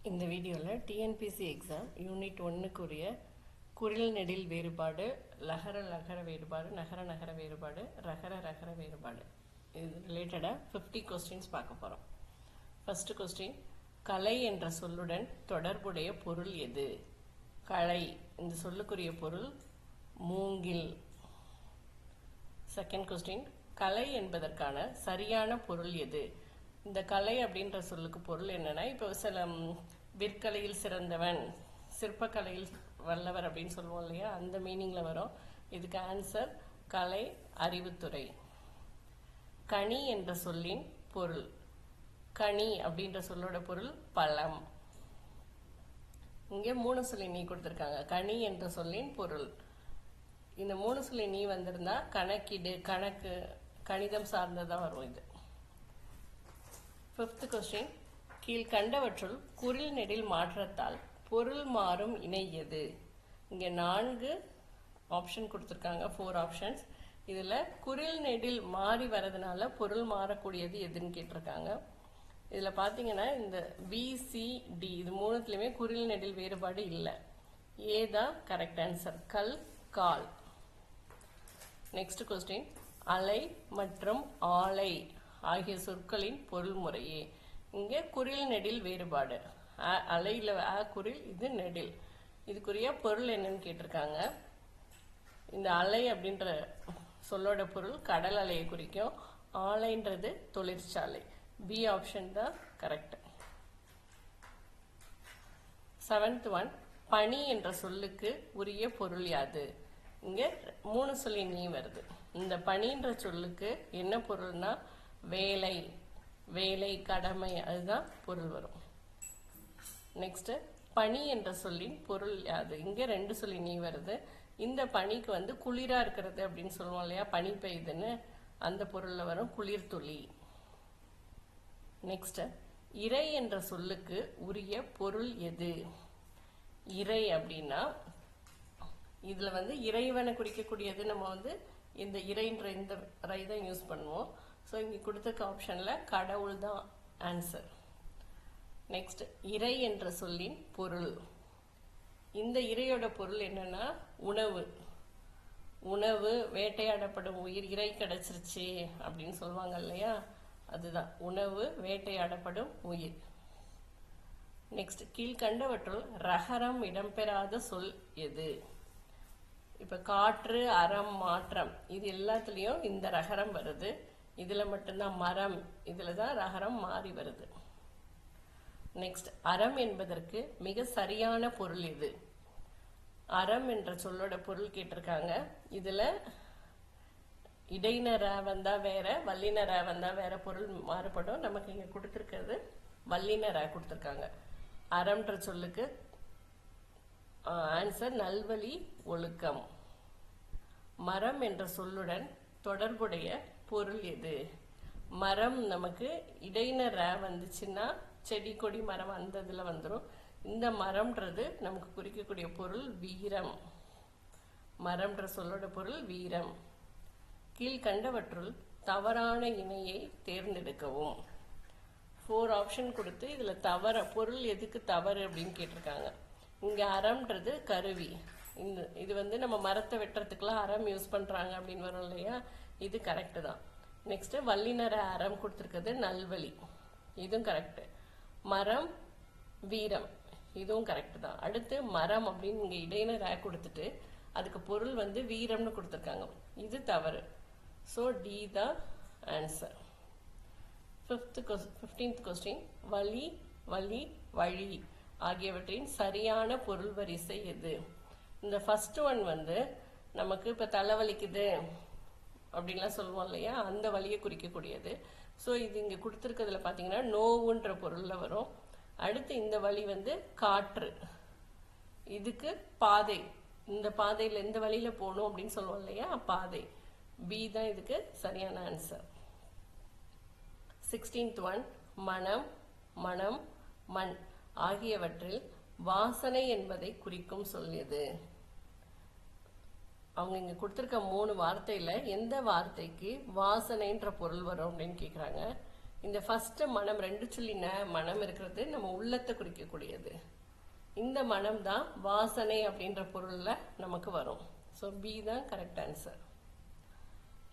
இந்த வீடியோவில் TNPSC exam unit 1க்குரிய குறில் நெடில் வேறுபாடு, லகர லகர வேறுபாடு, நகர நகர வேறுபாடு, ரகர ரகர வேறுபாடு இது ரிலேட்டடாக 50 கொஸ்டின்ஸ் பார்க்க போகிறோம். ஃபர்ஸ்ட் கொஸ்டின், கலை என்ற சொல்லுடன் தொடர்புடைய பொருள் எது? கலை இந்த சொல்லுக்குரிய பொருள் மூங்கில். செகண்ட் கொஸ்டின், கலை என்பதற்கான சரியான பொருள் எது? இந்த கலை அப்படின்ற சொல்லுக்கு பொருள் என்னன்னா, இப்போ சில விற்கலையில் சிறந்தவன், சிற்பக்கலையில் வல்லவர் அப்படின்னு சொல்லுவோம் இல்லையா, அந்த மீனிங்ல வரும். இதுக்கு ஆன்சர் கலை, அறிவுத்துறை. கனி என்ற சொல்லின் பொருள், கனி அப்படின்ற சொல்லோட பொருள் பழம். இங்கே 3 சொல்லி நீ கொடுத்துருக்காங்க. கனி என்ற சொல்லின் பொருள், இந்த 3 சொல்லி நீ வந்திருந்தா கணக்கீடு, கணக்கு, கணிதம் சார்ந்ததான் வரும் இது. ஃபிஃப்த் கொஸ்டின், கீழ்கண்டவற்றுள் குறில் நெடில் மாற்றத்தால் பொருள் மாறும் இணை எது? இங்கே 4 ஆப்ஷன் கொடுத்துருக்காங்க, 4 ஆப்ஷன்ஸ். இதில் குறில் நெடில் மாறி வரதுனால பொருள் மாறக்கூடியது எதுன்னு கேட்டிருக்காங்க. இதில் பார்த்தீங்கன்னா இந்த பிசிடி இது 3த்துலையுமே குறில் நெடில் வேறுபாடு இல்லை. ஏ தான் கரெக்ட் ஆன்சர், கல், கால். நெக்ஸ்ட் கொஸ்டின், அலை மற்றும் ஆலை ஆகிய சொற்களின் பொருள் முறையே. இங்கே குறில் நெடில் வேறுபாடு, அலையில் குறில், இது நெடில். இதுக்குரிய பொருள் என்னன்னு கேட்டிருக்காங்க. இந்த அலை அப்படின்ற சொல்லோட பொருள் கடல் அலையை குறிக்கும், ஆலைன்றது தொழிற்சாலை. பி ஆப்ஷன் தான் கரெக்ட். 7th ஒன், பனி என்ற சொல்லுக்கு உரிய பொருள் யாது? இங்க 3 சொல்லி நீ வருது. இந்த பனின்ற சொல்லுக்கு என்ன பொருள்னா வேலை, வேலை, கடமை, அதுதான் பொருள் வரும். நெக்ஸ்ட், பனி என்ற சொல்லின் பொருள் யாது? இங்க 2 சொல்லி நீ வருது. இந்த பனிக்கு வந்து குளிரா இருக்கிறது அப்படின்னு சொல்லுவோம் இல்லையா, பனி பெய்யுதுன்னு, அந்த பொருள்ல வரும் குளிர் துளி. நெக்ஸ்ட், இறை என்ற சொல்லுக்கு உரிய பொருள் எது? இறை அப்படின்னா இதுல வந்து இறைவனை குறிக்கக்கூடியது, நம்ம வந்து இந்த இறைன்ற இந்த ரை தான் யூஸ் பண்ணுவோம். ஸோ இங்கே கொடுத்துருக்க ஆப்ஷனில் கடவுள் தான் ஆன்சர். நெக்ஸ்ட், இறை என்ற சொல்லின் பொருள். இந்த இறையோட பொருள் என்னன்னா உணவு. உணவு, வேட்டையாடப்படும் உயிர், இறை கிடைச்சிருச்சு அப்படின்னு சொல்லுவாங்க இல்லையா, அதுதான் உணவு, வேட்டையாடப்படும் உயிர். நெக்ஸ்ட், கீழ்கண்டவற்றுள் ரகரம் இடம்பெறாத சொல் எது? இப்ப காற்று, அறம், மாற்றம் இது எல்லாத்துலயும் இந்த ரகரம் வருது. இதுல மட்டும்தான் மரம், இதுல தான் ரகரம் மாறி வருது. நெக்ஸ்ட், அறம் என்பதற்கு மிக சரியான பொருள் எது? அறம் என்ற சொல்லோட பொருள் கேட்டிருக்காங்க. இதுல இடையின ர வந்தா வேற, வல்லின ர வந்தா வேற பொருள் மாறுபடும். நமக்கு இங்க கொடுத்திருக்கிறது வல்லின ர கொடுத்திருக்காங்க. அறம்ன்ற சொல்லுக்கு ஆன்சர் நல்வழி, ஒழுக்கம். மரம் என்ற சொல்லுடன் தொடர்புடைய பொருள் எது? மரம் நமக்கு இடையின ர வந்துச்சுன்னா செடி, கொடி, மரம் அந்த இதுல வந்துடும். இந்த மரம்ன்றது நமக்கு குறிக்கக்கூடிய பொருள் வீரம். மரம்ன்ற சொல்லோட பொருள் வீரம். கீழ்கண்டவற்றுள் தவறான இணையை தேர்ந்தெடுக்கவும். 4 ஆப்ஷன் கொடுத்து இதுல தவற பொருள் எதுக்கு தவறு அப்படின்னு கேட்டிருக்காங்க. இங்க அறம்ன்றது கருவி, இது வந்து நம்ம மரத்தை வெட்டுறதுக்குலாம் அறம் யூஸ் பண்றாங்க அப்படின்னு வரும் இல்லையா, இது கரெக்ட் தான். நெக்ஸ்ட், வல்லினர அறம் கொடுத்துருக்கிறது நல்வழி, இதுவும் கரெக்ட். மரம், வீரம், இதுவும் கரெக்ட் தான். அடுத்து மரம் அப்படின்னு இங்க இடையின ரே கொடுத்துட்டு அதுக்கு பொருள் வந்து வீரம்னு கொடுத்துருக்காங்க, இது தவறு. ஸோ டி தான் ஆன்சர். 15th கொஸ்டின், வழி, வழி, வழி ஆகியவற்றின் சரியான பொருள் வரிசை எது? இந்த ஃபர்ஸ்ட் ஒன் வந்து நமக்கு இப்போ தலைவலிக்குது அப்படின்லாம் சொல்லுவோம் இல்லையா, அந்த வழியை குறிக்கக்கூடியது. ஸோ இது இங்கே கொடுத்துருக்கிறதுல பார்த்தீங்கன்னா நோவுன்ற பொருளில் வரும். அடுத்து இந்த வழி வந்து காற்று, இதுக்கு பாதை, இந்த பாதையில் இந்த வழியில் போகணும் அப்படின்னு சொல்லுவோம் இல்லையா, பாதை. பி தான் இதுக்கு சரியான ஆன்சர். 16th ஒன், மனம், மனம், மண் ஆகியவற்றில் வாசனை என்பதை குறிக்கும் சொல் எது? அவங்க இங்க கொடுத்திருக்க 3 வார்த்தையில எந்த வார்த்தைக்கு வாசனைன்ற பொருள் வரும் அப்படின்னு கேக்குறாங்க. இந்த ஃபர்ஸ்ட் மனம் 2 சொல்லி மனம் இருக்கிறது நம்ம உள்ளத்தை குறிக்கக்கூடியது. இந்த மனம் தான் வாசனை அப்படின்ற பொருள்ல நமக்கு வரும். ஸோ பி தான் கரெக்ட் ஆன்சர்.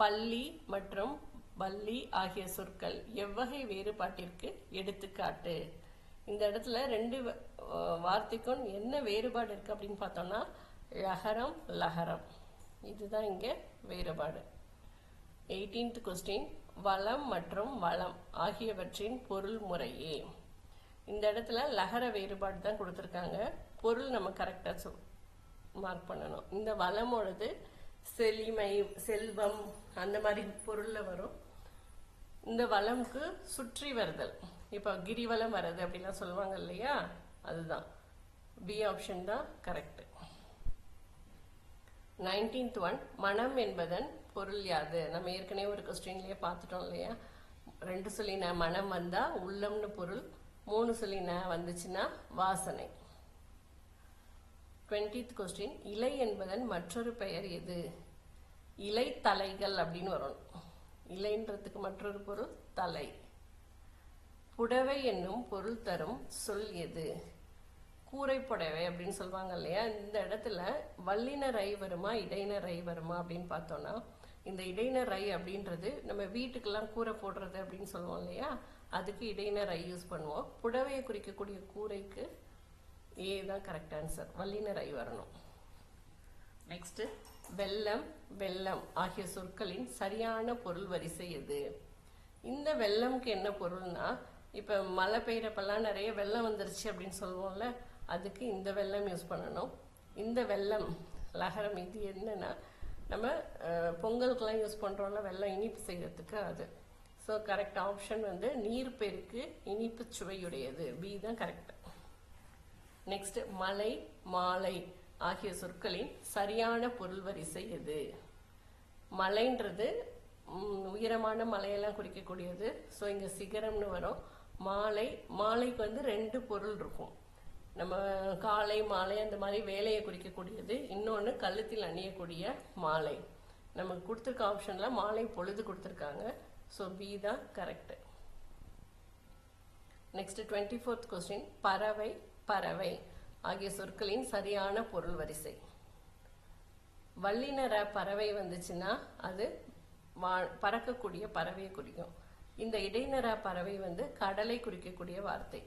பள்ளி மற்றும் பள்ளி ஆகிய சொற்கள் எவ்வகை வேறுபாட்டிற்கு எடுத்துக்காட்டு. இந்த இடத்துல 2 வார்த்தைக்கும் என்ன வேறுபாடு இருக்கு அப்படின்னு பார்த்தோம்னா லகரம் லகரம், இதுதான் இங்க வேறுபாடு. 18th கொஸ்டின், வளம் மற்றும் வளம் ஆகியவற்றின் பொருள் முறையே. இந்த இடத்துல லகர வேறுபாடு தான் கொடுத்துருக்காங்க. பொருள் நம்ம கரெக்டாக மார்க் பண்ணணும். இந்த வளமோடது செழிமை, செல்வம் அந்த மாதிரி பொருள்ல வரும். இந்த வளம்க்கு சுற்றி வருதல், இப்போ கிரிவலம் வர்றது அப்படிலாம் சொல்லுவாங்க இல்லையா, அதுதான். பி ஆப்ஷன் தான் கரெக்ட். 19th ஒன், மனம் என்பதன் பொருள் யாது. நம்ம ஏற்கனவே ஒரு கொஸ்டின்லயே பார்த்துட்டோம் இல்லையா. 2 சொல்லி மனம் வந்தா உள்ளம்னு பொருள், 3 சொல்லி வந்துச்சுன்னா வாசனை. 20th கொஸ்டின், இலை என்பதன் மற்றொரு பெயர் எது. இலை தலைகள் அப்படின்னு வரும். இலைன்றதுக்கு மற்றொரு பொருள் தலை. புடவை என்னும் பொருள் தரும் சொல் எது. கூரை புடவை அப்படின்னு சொல்லுவாங்க இல்லையா. இந்த இடத்துல வல்லினர் ஐ வருமா இடையினர் ஐ வருமா அப்படின்னு பார்த்தோம்னா, இந்த இடையினர் ஐ அப்படின்றது நம்ம வீட்டுக்கெல்லாம் கூரை போடுறது அப்படின்னு சொல்லுவோம் இல்லையா, அதுக்கு இடையினர் ஐ யூஸ் பண்ணுவோம். புடவையை குறிக்கக்கூடிய கூரைக்கு ஏ தான் கரெக்ட் ஆன்சர், வல்லினர் ஐ வரணும். நெக்ஸ்ட், வெள்ளம் வெள்ளம் ஆகிய சொற்களின் சரியான பொருள் வரிசை எது. இந்த வெள்ளம்க்கு என்ன பொருள்னா, இப்ப மழை பெய்யறப்பெல்லாம் நிறைய வெள்ளம் வந்துருச்சு அப்படின்னு சொல்லுவோம்ல, அதுக்கு இந்த வெள்ளம் யூஸ் பண்ணணும். இந்த வெள்ளம் லகரம், இது என்னன்னா நம்ம பொங்கலுக்கெல்லாம் யூஸ் பண்றோம்ல வெள்ளம் இனிப்பு செய்யறதுக்கு, அது. ஸோ கரெக்ட் ஆப்ஷன் நீர் பெருக்கு இனிப்பு சுவையுடையது, பி தான் கரெக்ட். நெக்ஸ்ட், மலை மாலை ஆகிய சொற்களின் சரியான பொருள் வரிசை எது. மலைன்றது உயரமான மலையெல்லாம் குறிக்கக்கூடியது. ஸோ இங்க சிகரம்னு வரும். மாலை, மாலைக்கு 2 பொருள் இருக்கும். நம்ம காலை மாலை அந்த மாதிரி வேலையை குறிக்கக்கூடியது. இன்னொன்று கழுத்தில் அணியக்கூடிய மாலை. நமக்கு கொடுத்துருக்க ஆப்ஷன்ல மாலை பொழுது கொடுத்துருக்காங்க. ஸோ பி தான் கரெக்ட். நெக்ஸ்ட் 24th கொஸ்டின், பறவை பறவை ஆகிய சொற்களின் சரியான பொருள் வரிசை. வல்லினர பறவை வந்துச்சுன்னா அது பறக்கக்கூடிய பறவையை குறிக்கும். இந்த இடைநிற பறவை கடலை குறிக்கக்கூடிய வார்த்தை.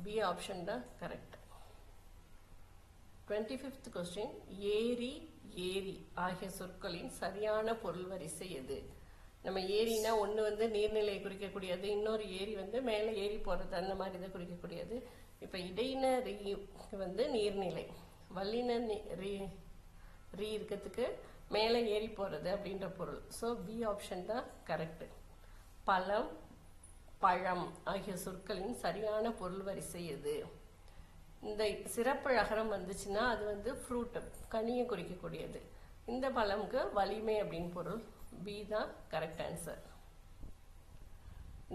பி ஆப்ஷன் தான் கரெக்ட். 25th கொஸ்டின், ஏரி ஏரி ஆகிய சொற்களின் சரியான பொருள் வரிசை எது. நம்ம ஏரினா ஒன்று நீர்நிலையை குறிக்கக்கூடியது, இன்னொரு ஏரி மேலே ஏறி போகிறது, அந்த மாதிரி இதை குறிக்கக்கூடியது. இப்போ இடையின ரீ நீர்நிலை, வல்லின ரீ இருக்கிறதுக்கு மேலே ஏறி போகிறது அப்படின்ற பொருள். ஸோ பி ஆப்ஷன் தான் கரெக்ட். பழம் பழம் ஆகிய சொற்களின் சரியான பொருள் வரிசை எது. இந்த சிறப்பழகரம் வந்துச்சுன்னா அது ஃப்ரூட், கனியை குறிக்கக்கூடியது. இந்த பழம்க்கு வலிமை அப்படின்னு பொருள். பி தான் கரெக்ட் ஆன்சர்.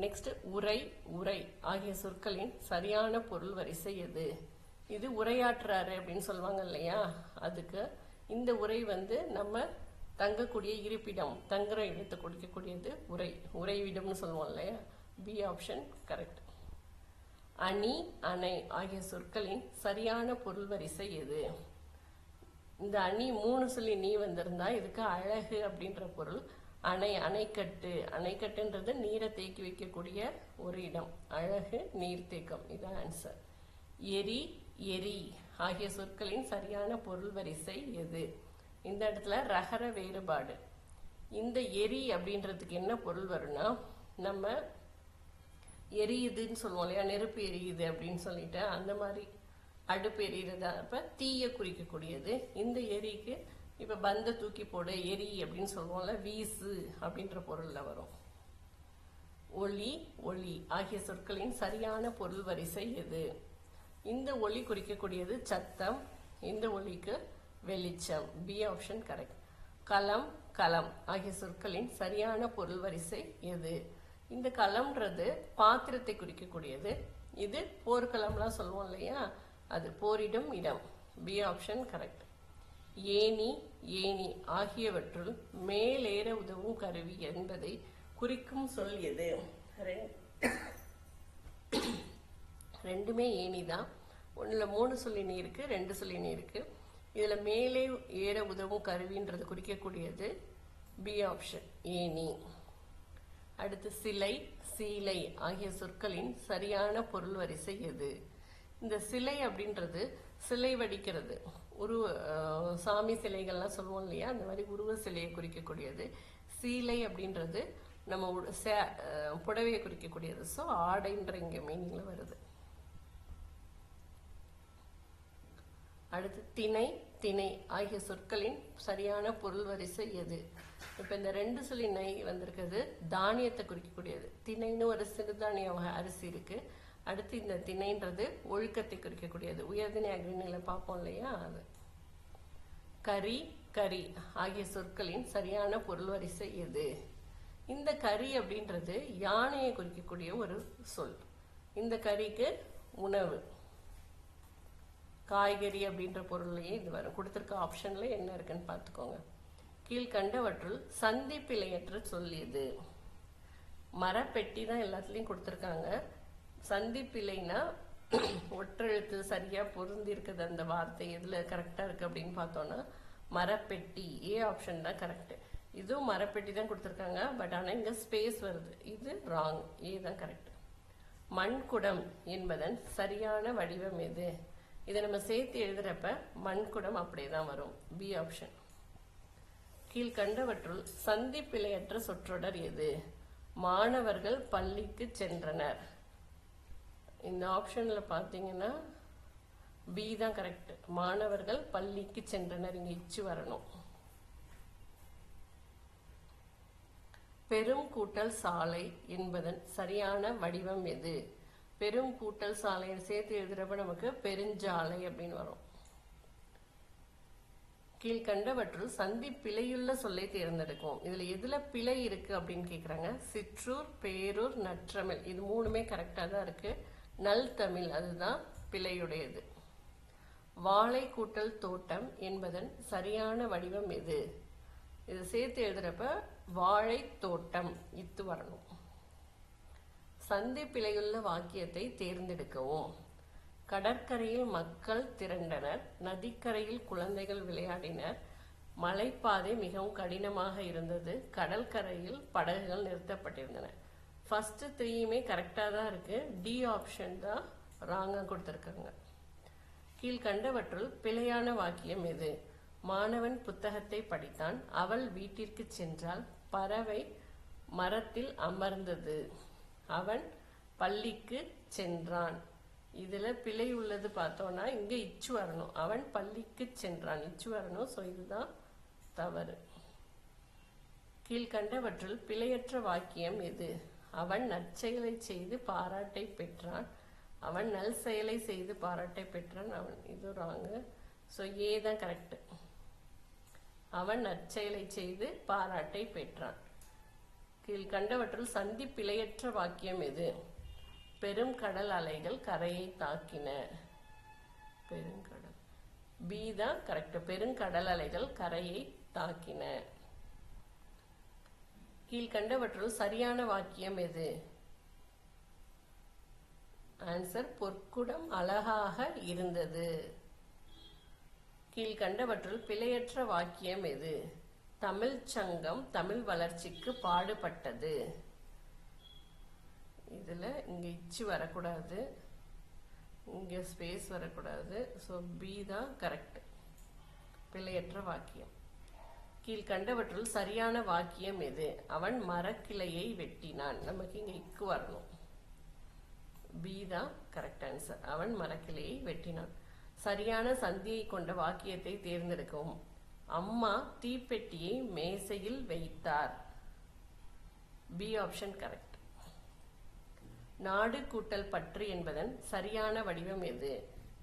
நெக்ஸ்ட், உரை உரை ஆகிய சொற்களின் சரியான பொருள் வரிசை எது. இது உரையாற்றுறாரு அப்படின்னு சொல்லுவாங்க இல்லையா, அதுக்கு இந்த உரை நம்ம தங்கக்கூடிய இருப்பிடம், தங்குற இடத்தை கொடுக்கக்கூடியது உரை, உறைவிடம்னு சொல்லுவோம் இல்லையா. B option correct. அணி அணை ஆகிய சொற்களின் சரியான பொருள் வரிசை எது. இந்த அணி 3 சொல்லி நீ வந்திருந்தா இதுக்கு அழகு அப்படின்ற பொருள். அணை அணைக்கட்டு, அணைக்கட்டுன்றது நீரை தேக்கி வைக்கக்கூடிய ஒரு இடம். அழகு நீர் தேக்கம், இதான் ஆன்சர். எரி எரி ஆகிய சொற்களின் சரியான பொருள் வரிசை எது. இந்த இடத்துல ரகர வேறுபாடு. இந்த எரி அப்படின்றதுக்கு என்ன பொருள் வரும்னா, நம்ம எரியுதுன்னு சொல்லுவோம் இல்லையா, நெருப்பு எரியுது அப்படின்னு சொல்லிட்டு, அந்த மாதிரி அடுப்பு எரியுறதா, அப்ப தீய குறிக்கக்கூடியது. இந்த எரிக்கு இப்ப பந்த தூக்கி போடு எரி அப்படின்னு சொல்லுவோம்ல, வீசு அப்படின்ற பொருள்ல வரும். ஒளி ஒளி ஆகிய சொற்களின் சரியான பொருள் வரிசை எது. இந்த ஒளி குறிக்கக்கூடியது சத்தம், இந்த ஒளிக்கு வெளிச்சம். B option correct. களம் களம் ஆகிய சொற்களின் சரியான பொருள் வரிசை எது. இந்த களம்ன்றது பாத்திரத்தை குறிக்கக்கூடியது. இது போர்க்களம்லாம் சொல்லுவோம் இல்லையா, அது போரிடும் இடம். B option correct. ஏணி ஏணி ஆகியவற்றுள் மேலேற உதவும் கருவி என்பதை குறிக்கும் சொல் எது. ரெண்டுமே ஏணி தான். ஒன்றில் 3 சொல்லினி இருக்கு, 2 சொல்லினி இருக்கு. இதில் மேலே ஏற உதவும் கருவின்றது குறிக்கக்கூடியது பி ஆப்ஷன் ஏணி. அடுத்து சிலை, சீலை ஆகிய சொற்களின் சரியான பொருள் வரிசை எது? இந்த சிலை அப்படின்றது சிலை வடிக்கிறது, சாமி சிலைகள்லாம் சொல்லுவோம் இல்லையா, அந்த மாதிரி உருவ சிலையை குறிக்கக்கூடியது. சீலை அப்படின்றது நம்ம புடவையை குறிக்கக்கூடியது. ஸோ ஆடைன்ற இங்கே மீனிங்ல வருது. அடுத்து திணை, திணை ஆகிய சொற்களின் சரியான பொருள் வரிசை எது? இப்போ இந்த 2 சொல்லி நை வந்திருக்கிறது தானியத்தை குறிக்கக்கூடியது. திணைன்னு ஒரு சிறுதானிய அரிசி இருக்கு. அடுத்து இந்த திணைன்றது ஒழுக்கத்தை குறிக்கக்கூடியது. உயர்திணை அக்ரிணையில பார்ப்போம் இல்லையா, அது. கரி, கரி ஆகிய சொற்களின் சரியான பொருள் வரிசை எது? இந்த கரி அப்படின்றது யானையை குறிக்கக்கூடிய ஒரு சொல். இந்த கரிக்கு உணவு, காய்கறி அப்படின்ற பொருள்லயே இது வரும். கொடுத்திருக்க ஆப்ஷன்ல என்ன இருக்குன்னு பார்த்துக்கோங்க. கீழ்கண்டவற்றுள் சந்திப்பிழையற்ற சொல் எது? மரப்பெட்டி தான் எல்லாத்துலயும் கொடுத்திருக்காங்க. சந்திப்பிழைனா ஒற்றெழுத்து சரியா பொருந்தி இருக்குது அந்த வார்த்தை எதுல கரெக்டா இருக்கு அப்படின்னு பார்த்தோம்னா மரப்பெட்டி, ஏ ஆப்ஷன் தான் கரெக்ட். இதுவும் மரப்பெட்டி தான் கொடுத்திருக்காங்க, பட் ஆனா இங்க ஸ்பேஸ் வருது, இது ராங், ஏ தான் கரெக்ட். மண்குடம் என்பதன் சரியான வடிவம் எது? இதை நம்ம சேர்த்து எழுதுறப்ப மண்குடம் அப்படியே தான் வரும், பி ஆப்ஷன். கீழ்கண்டவற்றுள் சந்திப்பிழையற்ற சொற்றொடர் எது? மாணவர்கள் பள்ளிக்கு சென்றனர். இந்த ஆப்ஷன்ல பாத்தீங்கன்னா பி தான் கரெக்ட். மாணவர்கள் பள்ளிக்கு சென்றனர், இங்க இச்சு வரணும். பெரும் கூட்டல் சாலை என்பதன் சரியான வடிவம் எது? பெரும் கூட்டல் சாலையை சேர்த்து எழுதுறப்ப நமக்கு பெருஞ்சாலை அப்படின்னு வரும். கீழ்கண்டவற்றுள் சந்தி பிழையுள்ள சொல்லை தேர்ந்தெடுக்கும். இதுல எதுல பிழை இருக்கு அப்படின்னு கேக்குறாங்க. சிற்றூர், பேரூர், நற்றமிழ் இது 3மே கரெக்டா தான் இருக்கு. நல் தமிழ் அதுதான் பிழையுடையது. வாழை கூட்டல் தோட்டம் என்பதன் சரியான வடிவம் எது? இது சேர்த்து எழுதுறப்ப வாழை தோட்டம் இத்து வரணும். சந்தி பிழையுள்ள வாக்கியத்தை தேர்ந்தெடுக்கவும். கடற்கரையில் மக்கள் திரண்டனர், நதிக்கரையில் குழந்தைகள் விளையாடினர், மலைப்பாதை மிகவும் கடினமாக இருந்தது, கடற்கரையில் படகுகள் நிறுத்தப்பட்டிருந்தன. ஃபர்ஸ்ட் 3யுமே கரெக்டா தான் இருக்கு, டி ஆப்ஷன் தான் ராங்கா கொடுத்திருக்காங்க. கீழ்கண்டவற்றுள் பிழையான வாக்கியம் எது? மாணவன் புத்தகத்தை படித்தான், அவள் வீட்டிற்கு சென்றாள், பறவை மரத்தில் அமர்ந்தது, அவன் பள்ளிக்கு சென்றான். இதுல பிழை உள்ளது பார்த்தோம்னா இங்க இச்சு வரணும், அவன் பள்ளிக்கு சென்றான் இச்சு வரணும். சோ இதுதான் தவறு. கீழ்கண்டவற்றுள் பிழையற்ற வாக்கியம் எது? அவன் நற்செயலை செய்து பாராட்டை பெற்றான், அவன் நல் செயலை செய்து பாராட்டை பெற்றான், அவன் இது ராங்க. சோ ஏ தான் கரெக்ட். அவன் நற்செயலை செய்து பாராட்டை பெற்றான். கீழ்கண்டவற்றுள் சந்தி பிழையற்ற வாக்கியம் எது? பெரும் கடல் அலைகள் கரையை தாக்கின. பெருங்கடல், பி தான் கரெக்ட். பெருங்கடல் அலைகள் கரையை தாக்கின. கீழ்கண்டவற்றுள் சரியான வாக்கியம் எது? ஆன்சர் பொற்குடம் அழகாக இருந்தது. கீழ்கண்டவற்றுள் பிழையற்ற வாக்கியம் எது? தமிழ் சங்கம் தமிழ் வளர்ச்சிக்கு பாடுபட்டது. இதுல இங்க இச்சு வரக்கூடாது, இங்க ஸ்பேஸ் வரக்கூடாது. ஸோ பி தான் கரெக்ட், பிழையற்ற வாக்கியம். கீழ்கண்டவற்றுள் சரியான வாக்கியம் எது? அவன் மரக்கிளையை வெட்டினான். நமக்கு இங்க இக்கு வரணும், பி தான் கரெக்ட் ஆன்சர். அவன் மரக்கிளையை வெட்டினான். சரியான சந்தியை கொண்ட வாக்கியத்தை தேர்ந்தெடுக்கவும். அம்மா தீப்பெட்டியை மேசையில் வைத்தார். B option correct. நாடு கூட்டல் பற்று என்பதன் சரியான வடிவம் எது?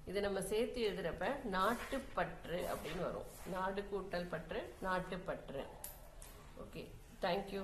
இது நம்ம சேர்த்து எழுதுறப்ப நாட்டுப்பற்று அப்படின்னு வரும். நாடு கூட்டல் பற்று, நாட்டுப்பற்று. Okay, thank you.